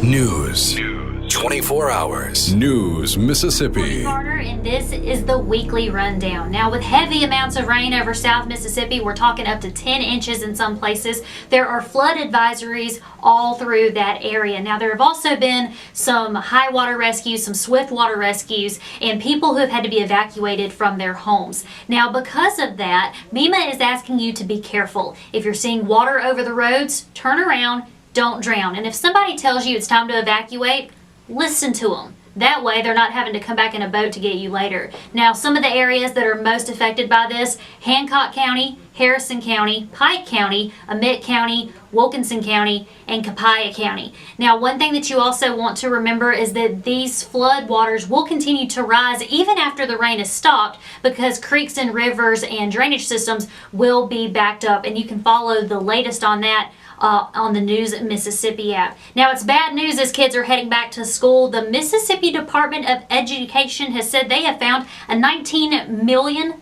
News. 24 hours. News Mississippi. Carter, and this is the weekly rundown. Now, with heavy amounts of rain over South Mississippi, we're talking up to 10 inches in some places. There are flood advisories all through that area. Now, there have also been some high water rescues, some swift water rescues, and people who have had to be evacuated from their homes. Now, because of that, MEMA is asking you to be careful. If you're seeing water over the roads, turn around, don't drown. And if somebody tells you it's time to evacuate, listen to them. That way they're not having to come back in a boat to get you later. Now, some of the areas that are most affected by this: Hancock County, Harrison County, Pike County, Amite County, Wilkinson County, and Copiah County. Now, one thing that you also want to remember is that these flood waters will continue to rise even after the rain is stopped, because creeks and rivers and drainage systems will be backed up, and you can follow the latest on that on the News Mississippi app. Now, it's bad news as kids are heading back to school. The Mississippi Department of Education has said they have found a $19 million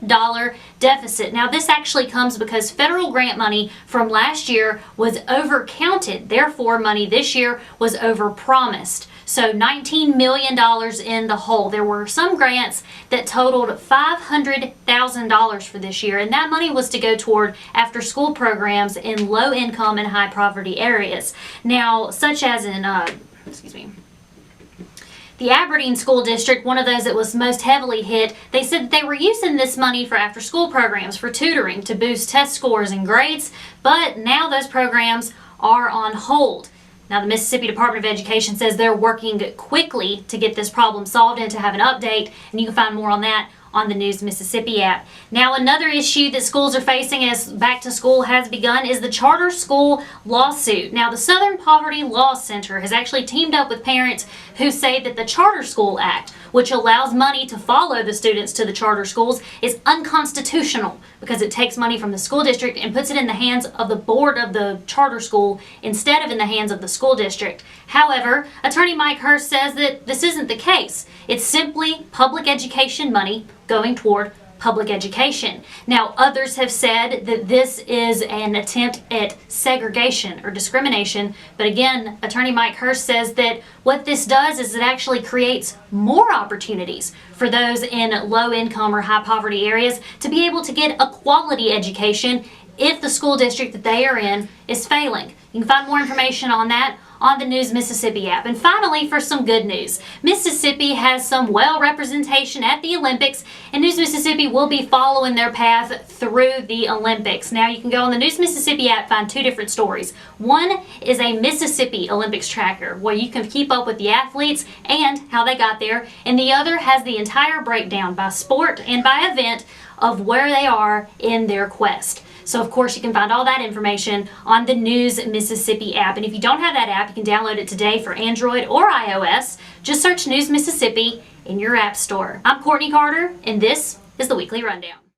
deficit. Now, this actually comes because federal grant money from last year was overcounted. Therefore, money this year was overpromised. So $19 million in the hole. There were some grants that totaled $500,000 for this year, and that money was to go toward after-school programs in low-income and high-poverty areas. Now, such as in, the Aberdeen School District, one of those that was most heavily hit, they said that they were using this money for after-school programs, for tutoring, to boost test scores and grades, but now those programs are on hold. Now, the Mississippi Department of Education says they're working quickly to get this problem solved and to have an update, and you can find more on that on the News Mississippi app. Now, another issue that schools are facing as back to school has begun is the charter school lawsuit. Now, the Southern Poverty Law Center has actually teamed up with parents who say that the Charter School Act, which allows money to follow the students to the charter schools, is unconstitutional because it takes money from the school district and puts it in the hands of the board of the charter school instead of in the hands of the school district. However, attorney Mike Hurst says that this isn't the case. It's simply public education money going toward public education. Now, others have said that this is an attempt at segregation or discrimination, but again, attorney Mike Hurst says that what this does is it actually creates more opportunities for those in low income or high poverty areas to be able to get a quality education if the school district that they are in is failing. You can find more information on that on the News Mississippi app. And finally, for some good news, Mississippi has some well representation at the Olympics, and News Mississippi will be following their path through the Olympics. Now, you can go on the News Mississippi app, find two different stories. One is a Mississippi Olympics tracker where you can keep up with the athletes and how they got there, and the other has the entire breakdown by sport and by event of where they are in their quest. So, of course, you can find all that information on the News Mississippi app. And if you don't have that app, you can download it today for Android or iOS. Just search News Mississippi in your app store. I'm Courtney Carter, and this is the Weekly Rundown.